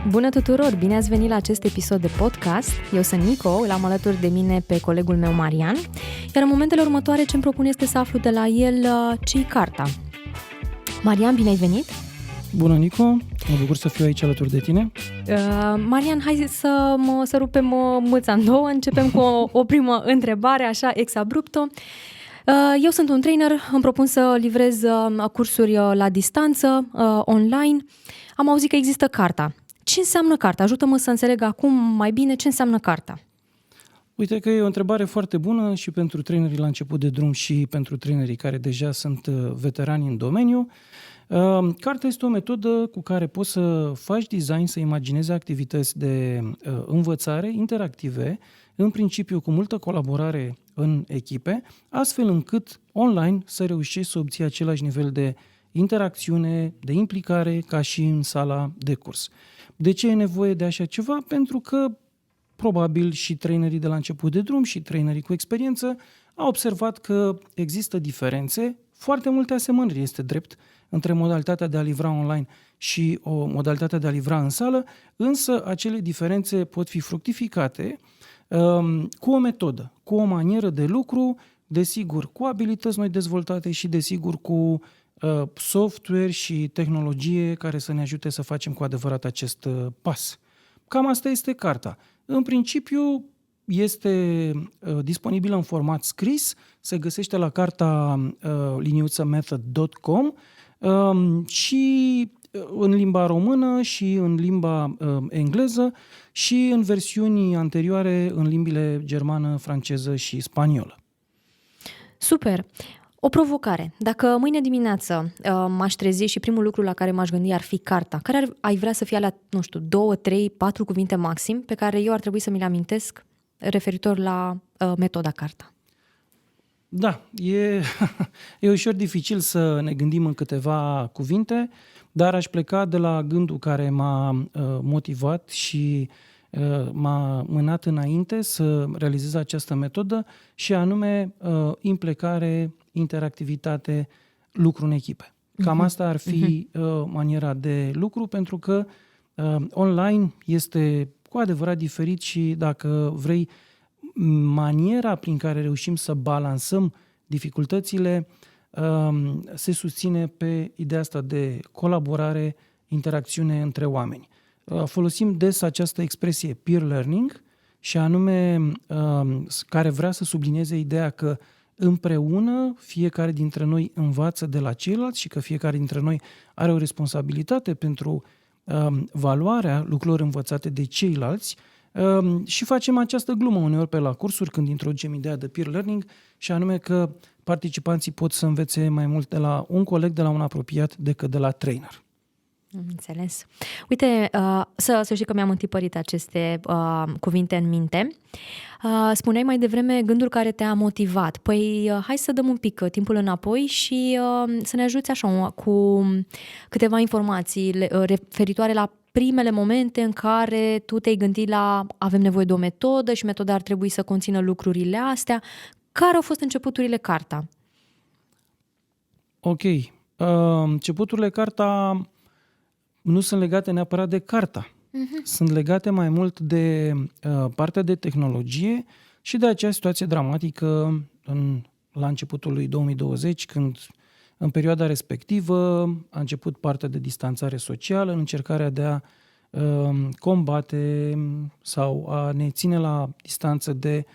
Bună tuturor! Bine ați venit la acest episod de podcast. Eu sunt Nico, îl am alături de mine pe colegul meu Marian, iar în momentele următoare ce-mi propun este să aflu de la el ce-i carta. Marian, bine ai venit! Bună, Nico! Mă bucur să fiu aici alături de tine. Marian, hai să rupem mâța în două. Începem cu o primă întrebare, așa, ex abrupto. Eu sunt un trainer, îmi propun să livrez cursuri la distanță, online. Am auzit că există carta. Ce înseamnă carta? Ajută-mă să înțeleg acum mai bine ce înseamnă carta. Uite că e o întrebare foarte bună și pentru trainerii la început de drum și pentru trainerii care deja sunt veterani în domeniu. Carta este o metodă cu care poți să faci design, să imaginezi activități de învățare interactive, în principiu cu multă colaborare în echipe, astfel încât online să reușești să obții același nivel de interacțiune, de implicare ca și în sala de curs. De ce e nevoie de așa ceva? Pentru că probabil și trainerii de la început de drum și trainerii cu experiență au observat că există diferențe, foarte multe asemănări, este drept, între modalitatea de a livra online și o modalitate de a livra în sală, însă acele diferențe pot fi fructificate cu o metodă, cu o manieră de lucru, desigur cu abilități noi dezvoltate și desigur cu software și tehnologie care să ne ajute să facem cu adevărat acest pas. Cam asta este carta. În principiu este disponibilă în format scris, se găsește la carta liniuțamethod.com și în limba română și în limba engleză și în versiuni anterioare în limbile germană, franceză și spaniolă. Super! O provocare. Dacă mâine dimineață m-aș trezi și primul lucru la care m-aș gândi ar fi carta, care ai vrea să fie alea, 2, 3, 4 cuvinte maxim pe care eu ar trebui să mi le amintesc referitor la metoda carta? Da, e ușor dificil să ne gândim în câteva cuvinte, dar aș pleca de la gândul care m-a motivat și m-a mânat înainte să realizez această metodă și anume implicare, interactivitate, lucru în echipe. Cam asta ar fi maniera de lucru, pentru că online este cu adevărat diferit și dacă vrei, maniera prin care reușim să balansăm dificultățile se susține pe ideea asta de colaborare, interacțiune între oameni. Folosim des această expresie peer learning și anume care vrea să sublinieze ideea că împreună fiecare dintre noi învață de la ceilalți și că fiecare dintre noi are o responsabilitate pentru valoarea lucrurilor învățate de ceilalți și facem această glumă uneori pe la cursuri când introducem ideea de peer learning și anume că participanții pot să învețe mai mult de la un coleg, de la un apropiat, decât de la trainer. Înțeles. Uite, să știi că mi-am întipărit aceste cuvinte în minte. Spuneai mai devreme gândul care te-a motivat. Păi hai să dăm un pic timpul înapoi și să ne ajuți așa cu câteva informații referitoare la primele momente în care tu te-ai gândit la avem nevoie de o metodă și metoda ar trebui să conțină lucrurile astea. Care au fost începuturile carta? Ok. Începuturile carta nu sunt legate neapărat de carta. Sunt legate mai mult de partea de tehnologie și de acea situație dramatică la începutul lui 2020, când în perioada respectivă a început partea de distanțare socială în încercarea de a combate sau a ne ține la distanță de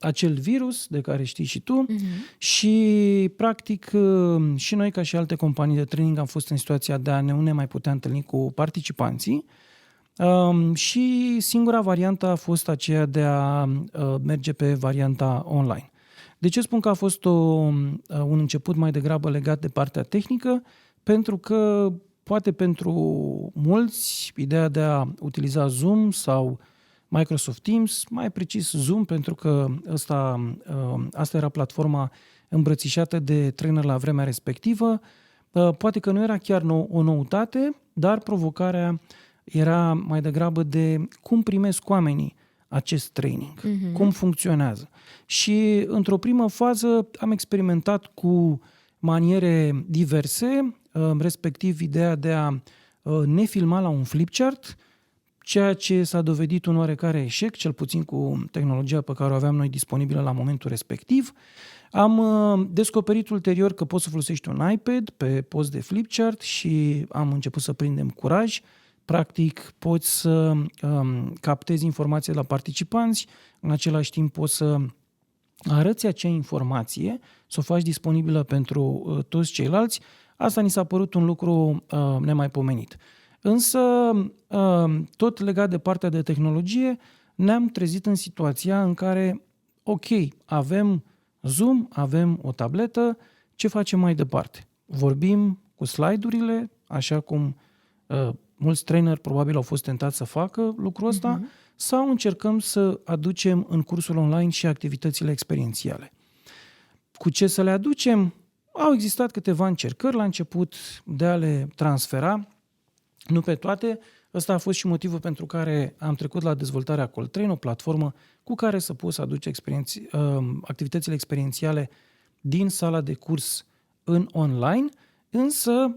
acel virus de care știi și tu și practic și noi ca și alte companii de training am fost în situația de a ne nu mai putea întâlni cu participanții și singura variantă a fost aceea de a merge pe varianta online. De ce spun că a fost un început mai degrabă legat de partea tehnică? Pentru că poate pentru mulți ideea de a utiliza Zoom sau Microsoft Teams, mai precis Zoom, pentru că asta era platforma îmbrățișată de trainer la vremea respectivă. Poate că nu era chiar o noutate, dar provocarea era mai degrabă de cum primesc oamenii acest training, cum funcționează. Și într-o primă fază am experimentat cu maniere diverse, respectiv ideea de a ne filma la un flipchart, ceea ce s-a dovedit un oarecare eșec, cel puțin cu tehnologia pe care o aveam noi disponibilă la momentul respectiv. Am descoperit ulterior că poți să folosești un iPad pe post de flipchart și am început să prindem curaj. Practic, poți să captezi informații de la participanți, în același timp poți să arăți acea informație, să o faci disponibilă pentru toți ceilalți. Asta ni s-a părut un lucru nemaipomenit. Însă, tot legat de partea de tehnologie, ne-am trezit în situația în care, ok, avem Zoom, avem o tabletă, ce facem mai departe? Vorbim cu slide-urile, așa cum mulți traineri probabil au fost tentați să facă lucrul ăsta, sau încercăm să aducem în cursul online și activitățile experiențiale. Cu ce să le aducem? Au existat câteva încercări la început de a le transfera, nu pe toate. Ăsta a fost și motivul pentru care am trecut la dezvoltarea Coltrane, o platformă cu care să poți aduce activitățile experiențiale din sala de curs în online, însă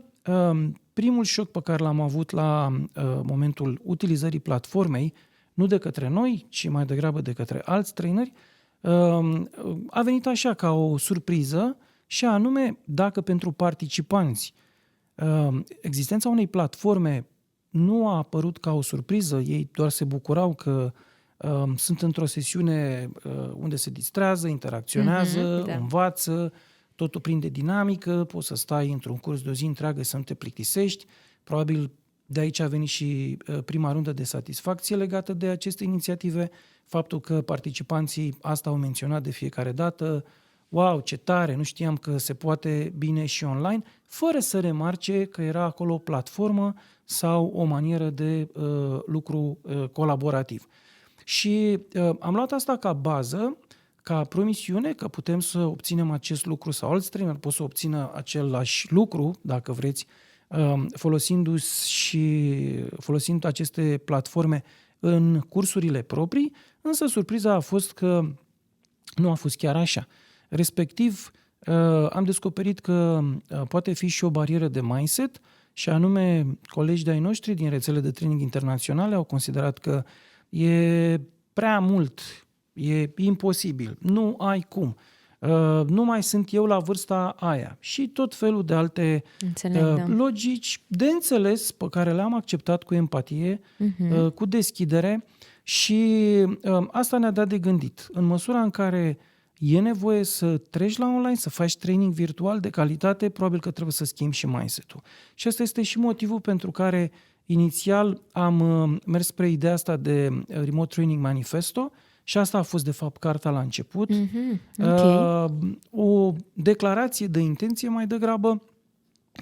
primul șoc pe care l-am avut la momentul utilizării platformei, nu de către noi, ci mai degrabă de către alți traineri, a venit așa ca o surpriză, și anume dacă pentru participanți existența unei platforme nu a apărut ca o surpriză, ei doar se bucurau că sunt într-o sesiune unde se distrează, interacționează, învață, totul prinde dinamică, poți să stai într-un curs de o zi întreagă să nu te plictisești. Probabil de aici a venit și prima rundă de satisfacție legată de aceste inițiative, faptul că participanții asta au menționat de fiecare dată, wow, ce tare, nu știam că se poate bine și online, fără să remarce că era acolo o platformă sau o manieră de lucru colaborativ. Și am luat asta ca bază, ca promisiune, că putem să obținem acest lucru sau alți traineri pot să obțină același lucru, dacă vreți, folosind aceste platforme în cursurile proprii, însă surpriza a fost că nu a fost chiar așa. Respectiv, am descoperit că poate fi și o barieră de mindset, și anume colegi de-ai noștri din rețele de training internaționale au considerat că e prea mult, e imposibil, nu ai cum, nu mai sunt eu la vârsta aia și tot felul de alte logici de înțeles pe care le-am acceptat cu empatie, cu deschidere, și asta ne-a dat de gândit. În măsura în care e nevoie să treci la online, să faci training virtual de calitate, probabil că trebuie să schimbi și mindset-ul. Și asta este și motivul pentru care inițial am mers spre ideea asta de Remote Training Manifesto, și asta a fost de fapt carta la început. O declarație de intenție mai degrabă,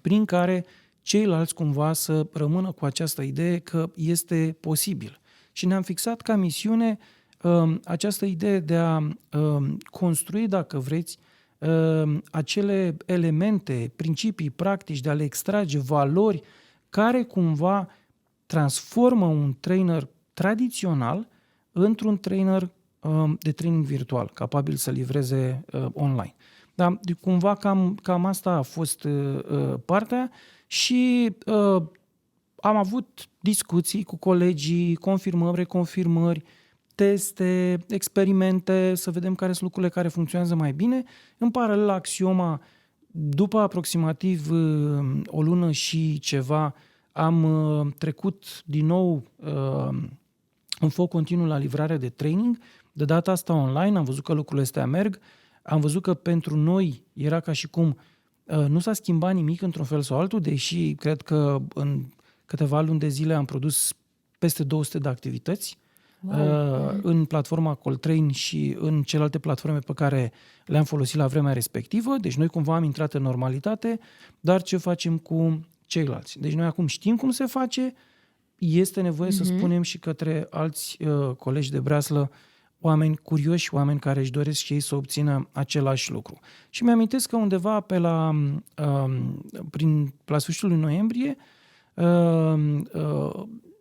prin care ceilalți cumva să rămână cu această idee că este posibil. Și ne-am fixat ca misiune această idee de a construi, dacă vreți, acele elemente, principii, practici, de a le extrage valori care cumva transformă un trainer tradițional într-un trainer de training virtual, capabil să livreze online. Dar cumva cam asta a fost partea și am avut discuții cu colegii, confirmări, reconfirmări, teste, experimente, să vedem care sunt lucrurile care funcționează mai bine. În paralel la Axioma, după aproximativ o lună și ceva, am trecut din nou în foc continuu la livrarea de training, de data asta online. Am văzut că lucrurile astea merg, am văzut că pentru noi era ca și cum nu s-a schimbat nimic într-un fel sau altul, deși cred că în câteva luni de zile am produs peste 200 de activități. Wow. În platforma Coltrane și în celelalte platforme pe care le-am folosit la vremea respectivă. Deci noi cumva am intrat în normalitate, dar ce facem cu ceilalți? Deci noi acum știm cum se face, este nevoie să spunem și către alți colegi de breaslă, oameni curioși, oameni care își doresc și ei să obțină același lucru. Și mi-amintesc că undeva pe la sfârșitul lui noiembrie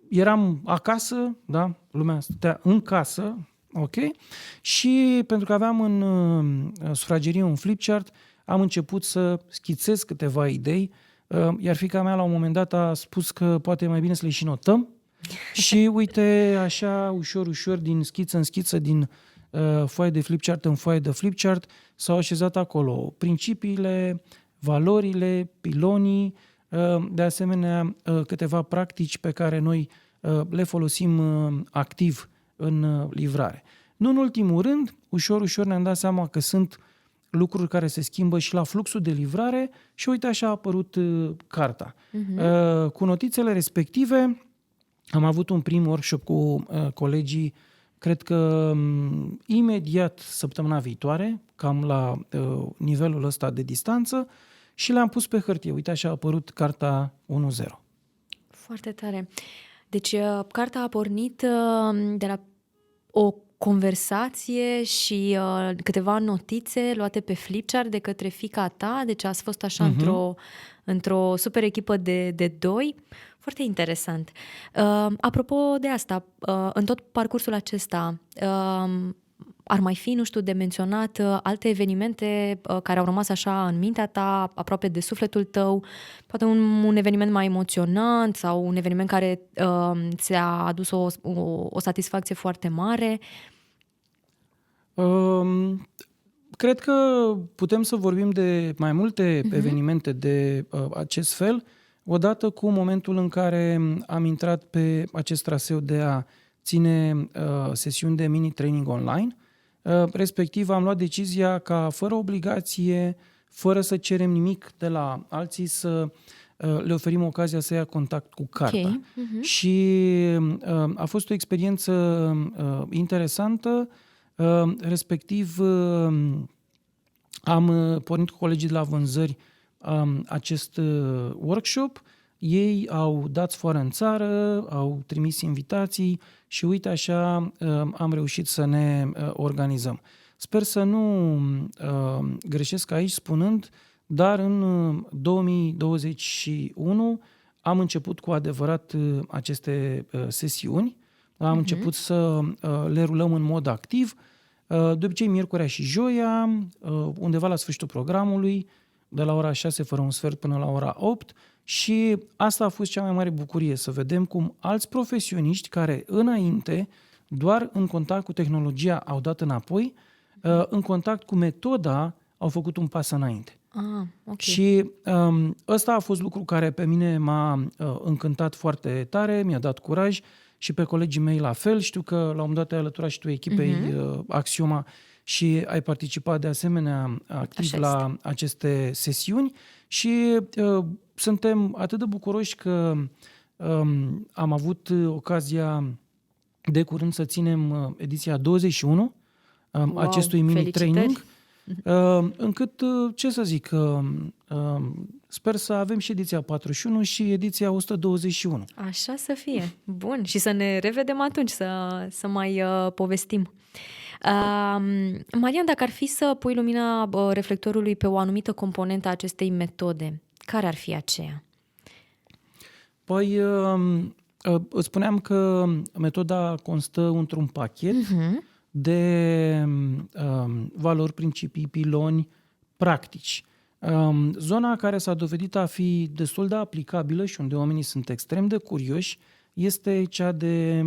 eram acasă, da? Lumea stătea în casă, ok? Și pentru că aveam în sufragerie un flipchart, am început să schițez câteva idei Iar fiica mea la un moment dat a spus că poate e mai bine să le și notăm. Și uite, așa, ușor, ușor, din schiță în schiță, din foaie de flipchart în foaie de flipchart, s-au așezat acolo principiile, valorile, pilonii, de asemenea câteva practici pe care noi le folosim activ în livrare. Nu în ultimul rând, ușor, ușor ne-am dat seama că sunt lucruri care se schimbă și la fluxul de livrare și uite așa a apărut carta. Cu notițele respective am avut un prim workshop cu colegii, cred că imediat săptămâna viitoare, cam la nivelul ăsta de distanță, și le-am pus pe hârtie. Uite așa a apărut carta 1.0. Foarte tare. Deci, cartea a pornit de la o conversație și câteva notițe luate pe flipchart de către fiica ta. Deci ați fost așa într-o super echipă de doi. Foarte interesant. Apropo de asta, în tot parcursul acesta, ar mai fi, nu știu, de menționat alte evenimente care au rămas așa în mintea ta, aproape de sufletul tău, poate un eveniment mai emoționant sau un eveniment care ți-a adus o satisfacție foarte mare? Cred că putem să vorbim de mai multe evenimente de acest fel, odată cu momentul în care am intrat pe acest traseu de a ține sesiuni de mini-training online. Respectiv am luat decizia ca fără obligație, fără să cerem nimic de la alții, să le oferim ocazia să ia contact cu cartea. Okay. Și a fost o experiență interesantă, respectiv am pornit cu colegii de la vânzări acest workshop. Ei au dat sfoară în țară, au trimis invitații și uite așa am reușit să ne organizăm. Sper să nu greșesc aici spunând, dar în 2021 am început cu adevărat aceste sesiuni. Am început să le rulăm în mod activ, de obicei miercurea și joia, undeva la sfârșitul programului, de la ora 6 fără un sfert până la ora 8, și asta a fost cea mai mare bucurie, să vedem cum alți profesioniști care înainte doar în contact cu tehnologia au dat înapoi, în contact cu metoda au făcut un pas înainte. Okay. Și ăsta a fost lucru care pe mine m-a încântat foarte tare, mi-a dat curaj și pe colegii mei la fel. Știu că la un moment dat ai alăturat și tu echipei Axioma și ai participat de asemenea activ la aceste sesiuni și suntem atât de bucuroși că am avut ocazia de curând să ținem ediția 21 acestui mini-training, încât, ce să zic, sper să avem și ediția 41 și ediția 121. Așa să fie. Bun. Și să ne revedem atunci, să mai povestim. Marian, dacă ar fi să pui lumina reflectorului pe o anumită componentă a acestei metode, care ar fi aceea? Păi, îți spuneam că metoda constă într-un pachet de valori, principii, piloni, practici. Zona care s-a dovedit a fi destul de aplicabilă și unde oamenii sunt extrem de curioși este cea de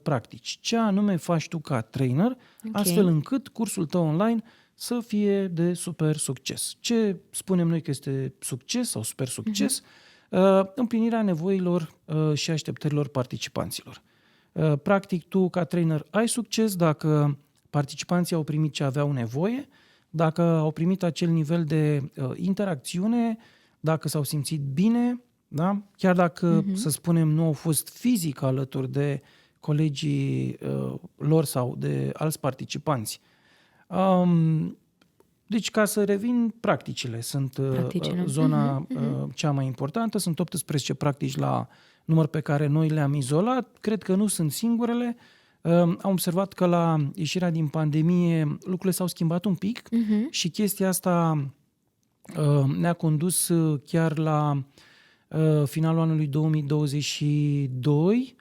practici. Ce anume faci tu ca trainer, astfel încât cursul tău online să fie de super succes. Ce spunem noi că este succes sau super succes? Împlinirea nevoilor și așteptărilor participanților. Practic, tu ca trainer ai succes dacă participanții au primit ce aveau nevoie, dacă au primit acel nivel de interacțiune, dacă s-au simțit bine, da? Chiar dacă, să spunem, nu au fost fizic alături de colegii lor sau de alți participanți. Deci, ca să revin, practicile sunt zona cea mai importantă. Sunt 18 practici la număr pe care noi le-am izolat. Cred că nu sunt singurele. Am observat că la ieșirea din pandemie lucrurile s-au schimbat un pic și chestia asta ne-a condus chiar la finalul anului 2022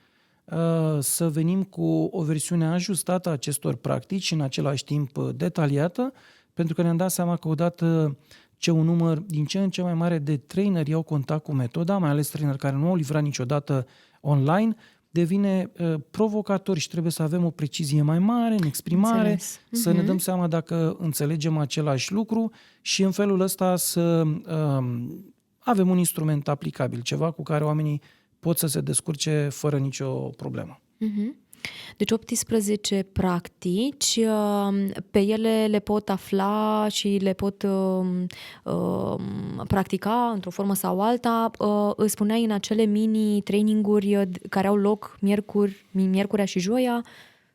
să venim cu o versiune ajustată a acestor practici și în același timp detaliată, pentru că ne-am dat seama că odată ce un număr din ce în ce mai mare de traineri iau contact cu metoda, mai ales traineri care nu au livrat niciodată online, devine provocator și trebuie să avem o precizie mai mare în exprimare, să ne dăm seama dacă înțelegem același lucru și în felul ăsta să avem un instrument aplicabil, ceva cu care oamenii pot să se descurce fără nicio problemă. Deci 18 practici, pe ele le pot afla și le pot practica într-o formă sau alta. Îți spuneai în acele mini-traininguri care au loc miercurea și joia,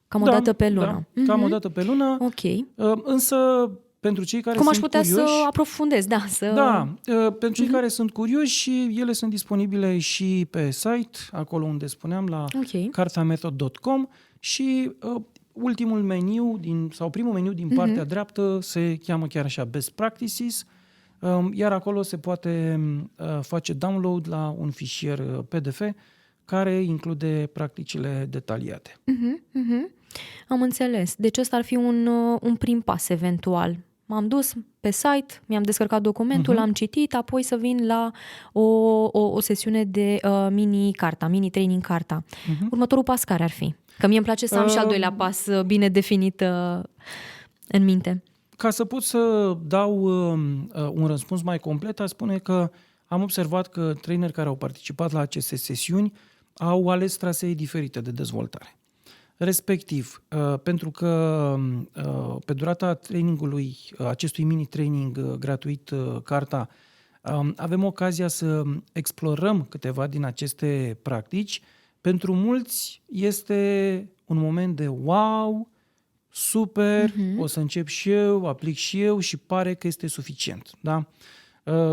cam o dată pe lună. Da, cam o dată pe lună. Ok. Însă, pentru cei care Cum sunt aș putea curioși, să aprofundez, da. Pentru cei care sunt curioși, și ele sunt disponibile și pe site, acolo unde spuneam, la cartamethod.com și ultimul meniu, sau primul meniu din partea dreaptă se cheamă chiar așa, Best Practices, iar acolo se poate face download la un fișier PDF care include practicile detaliate. Am înțeles. Deci ăsta ar fi un prim pas eventual. M-am dus pe site, mi-am descărcat documentul, l-am citit, apoi să vin la o sesiune de mini-training carta. Următorul pas care ar fi? Că mie îmi place să am și al doilea pas bine definit în minte. Ca să pot să dau un răspuns mai complet, aș spune că am observat că traineri care au participat la aceste sesiuni au ales trasee diferite de dezvoltare. Respectiv, pentru că pe durata trainingului, acestui mini-training gratuit Carta, avem ocazia să explorăm câteva din aceste practici, pentru mulți este un moment de wow, super, o să încep și eu, aplic și eu și pare că este suficient. Da?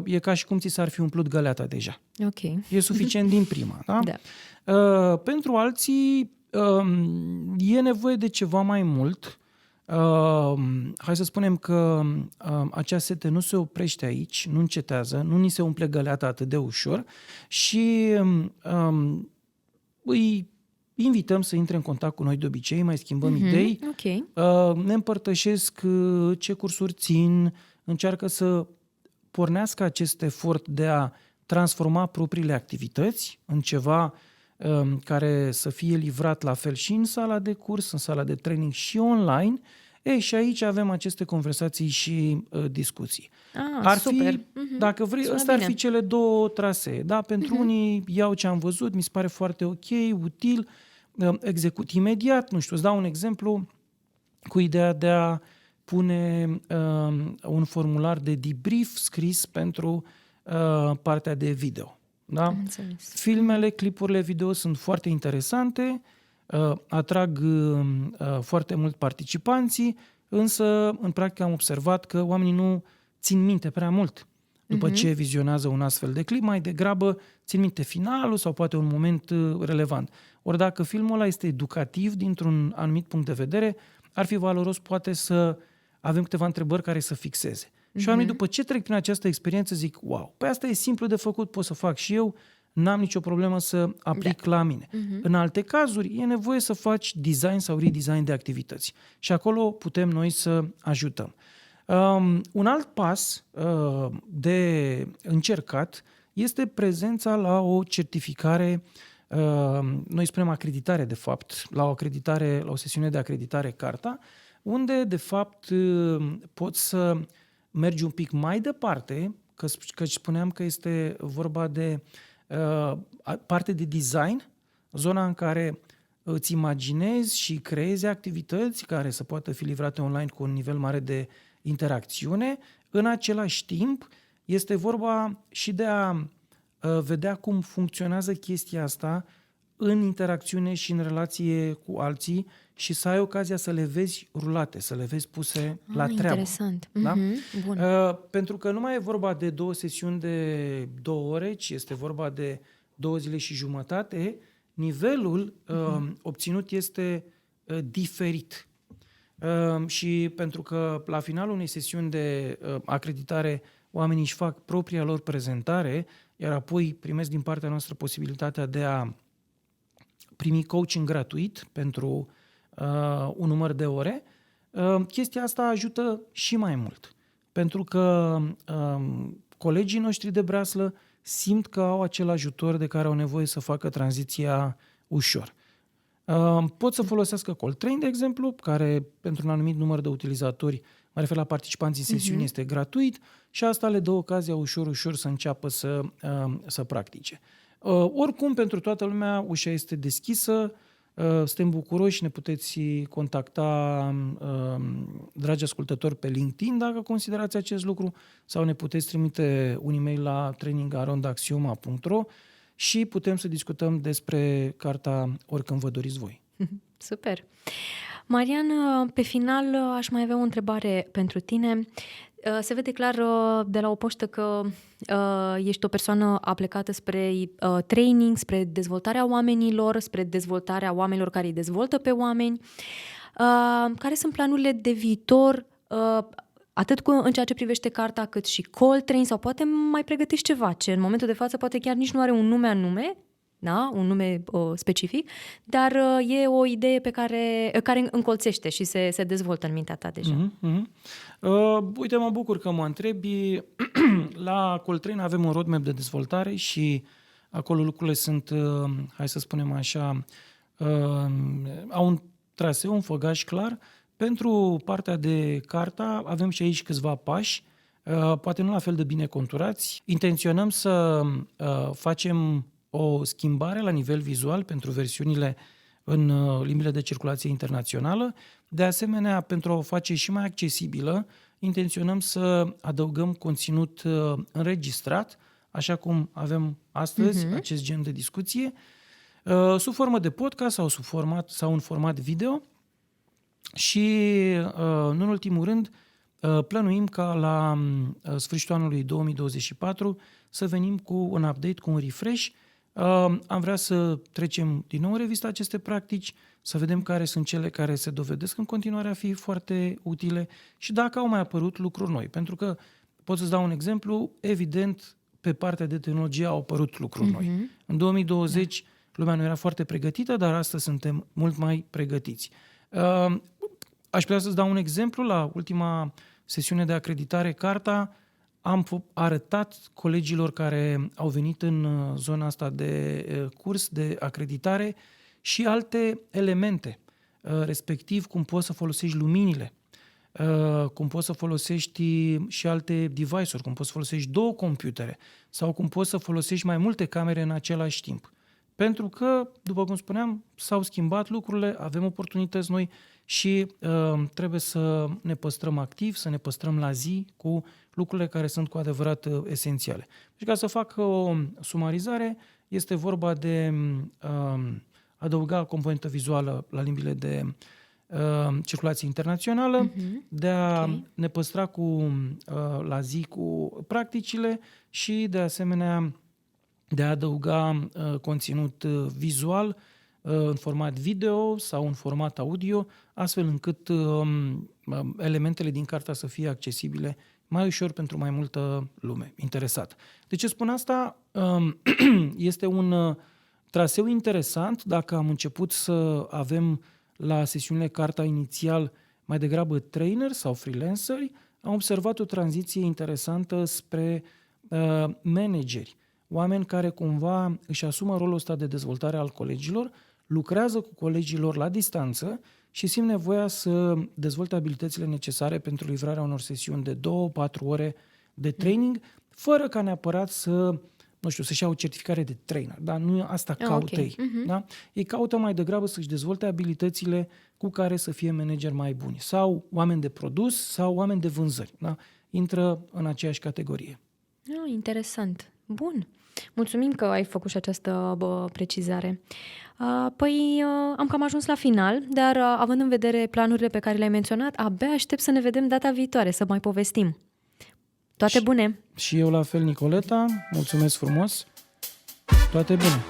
E ca și cum ți s-ar fi umplut găleata deja. Okay. E suficient din prima. Da? Da. Pentru alții e nevoie de ceva mai mult. Hai să spunem că acea sete nu se oprește aici, nu încetează, nu ni se umple găleata atât de ușor și îi invităm să intre în contact cu noi de obicei, mai schimbăm idei, ne împărtășesc ce cursuri țin, încearcă să pornească acest efort de a transforma propriile activități în ceva care să fie livrat la fel și în sala de curs, în sala de training și online. Și aici avem aceste conversații și discuții. Ar super. Fi, dacă vrei, ăsta ar fi cele două trasee. Da? Pentru unii iau ce am văzut, mi se pare foarte ok, util, execut imediat. Nu știu, îți dau un exemplu cu ideea de a pune un formular de debrief scris pentru partea de video. Da? Filmele, clipurile video sunt foarte interesante, atrag foarte mult participanții, însă în practică am observat că oamenii nu țin minte prea mult după ce vizionează un astfel de clip, mai degrabă țin minte finalul sau poate un moment relevant. Ori dacă filmul ăla este educativ dintr-un anumit punct de vedere, ar fi valoros poate să avem câteva întrebări care să fixeze. Și oamenii după ce trec prin această experiență zic, wow, păi asta e simplu de făcut, pot să fac și eu, n-am nicio problemă să aplic la mine. În alte cazuri e nevoie să faci design sau redesign de activități și acolo putem noi să ajutăm. Un alt pas de încercat este prezența la o certificare, noi spunem acreditare de fapt, la o sesiune de acreditare Carta, unde de fapt poți să mergi un pic mai departe, că spuneam că este vorba de parte de design, zona în care îți imaginezi și creezi activități care să poată fi livrate online cu un nivel mare de interacțiune. În același timp, este vorba și de a vedea cum funcționează chestia asta în interacțiune și în relație cu alții și să ai ocazia să le vezi rulate, să le vezi puse la treabă. Interesant. Da? Bun. Pentru că nu mai e vorba de 2 sesiuni de 2 ore, ci este vorba de 2 zile și jumătate, nivelul obținut este diferit. Și pentru că la finalul unei sesiuni de acreditare oamenii își fac propria lor prezentare, iar apoi primesc din partea noastră posibilitatea de a primi coaching gratuit pentru un număr de ore, chestia asta ajută și mai mult. pentru că colegii noștri de breaslă simt că au acel ajutor de care au nevoie să facă tranziția ușor. Pot să folosească Coltrane, de exemplu, care pentru un anumit număr de utilizatori, mă refer la participanții în sesiuni, este gratuit și asta le dă ocazia ușor să înceapă să practice. Oricum, pentru toată lumea, ușa este deschisă, suntem bucuroși, ne puteți contacta, dragi ascultători, pe LinkedIn dacă considerați acest lucru sau ne puteți trimite un e-mail la training@axioma.ro și putem să discutăm despre carta oricând vă doriți voi. Super! Marian, pe final aș mai avea o întrebare pentru tine. Se vede clar de la o poștă că ești o persoană aplecată spre training, spre dezvoltarea oamenilor, spre dezvoltarea oamenilor care îi dezvoltă pe oameni. Care sunt planurile de viitor, atât în ceea ce privește carta, cât și Coltrane, sau poate mai pregătești ceva, ce în momentul de față poate chiar nici nu are un nume anume, da? Un nume specific, dar e o idee pe care încolțește și se dezvoltă în mintea ta deja. Uite, mă bucur că mă întrebi. La Coltrane avem un roadmap de dezvoltare și acolo lucrurile sunt, hai să spunem așa, au un traseu, un făgaș clar. Pentru partea de carta avem și aici câțiva pași, poate nu la fel de bine conturați. Intenționăm să facem o schimbare la nivel vizual pentru versiunile în limbile de circulație internațională. De asemenea, pentru a o face și mai accesibilă, intenționăm să adăugăm conținut înregistrat, așa cum avem astăzi acest gen de discuție, sub formă de podcast sau în format video. Și, nu în ultimul rând, plănuim ca la sfârșitul anului 2024 să venim cu un update, cu un refresh. Am vrea să trecem din nou în revistă aceste practici, să vedem care sunt cele care se dovedesc în continuare a fi foarte utile și dacă au mai apărut lucruri noi. Pentru că, pot să-ți dau un exemplu, evident, pe partea de tehnologie au apărut lucruri noi. În 2020 lumea nu era foarte pregătită, dar astăzi suntem mult mai pregătiți. Aș putea să-ți dau un exemplu. La ultima sesiune de acreditare Carta am arătat colegilor care au venit în zona asta de curs de acreditare și alte elemente, respectiv cum poți să folosești luminile, cum poți să folosești și alte device-uri, cum poți să folosești 2 computere sau cum poți să folosești mai multe camere în același timp. Pentru că, după cum spuneam, s-au schimbat lucrurile, avem oportunități noi și trebuie să ne păstrăm activi, să ne păstrăm la zi cu lucrurile care sunt cu adevărat esențiale. Și ca să fac o sumarizare, este vorba de adăuga componentă vizuală la limbile de circulație internațională, de a ne păstra la zi cu practicile și, de asemenea, de a adăuga conținut vizual în format video sau în format audio, astfel încât elementele din cartea să fie accesibile mai ușor pentru mai multă lume interesată. De ce spun asta? Este un traseu interesant. Dacă am început să avem la sesiunile carta inițial mai degrabă trainer sau freelanceri, am observat o tranziție interesantă spre manageri, oameni care cumva își asumă rolul ăsta de dezvoltare al colegilor, lucrează cu colegilor la distanță și simt nevoia să dezvolte abilitățile necesare pentru livrarea unor sesiuni de 2-4 ore de training, fără ca neapărat să-și ia o certificare de trainer. Da? Nu asta caută ei. Da? Ei caută mai degrabă să-și dezvolte abilitățile cu care să fie manageri mai buni. Sau oameni de produs, sau oameni de vânzări. Da? Intră în aceeași categorie. Interesant. Bun. Mulțumim că ai făcut și această precizare. Păi am cam ajuns la final, dar având în vedere planurile pe care le-ai menționat, abia aștept să ne vedem data viitoare, să mai povestim. Toate bune! Și eu la fel, Nicoleta, mulțumesc frumos! Toate bune!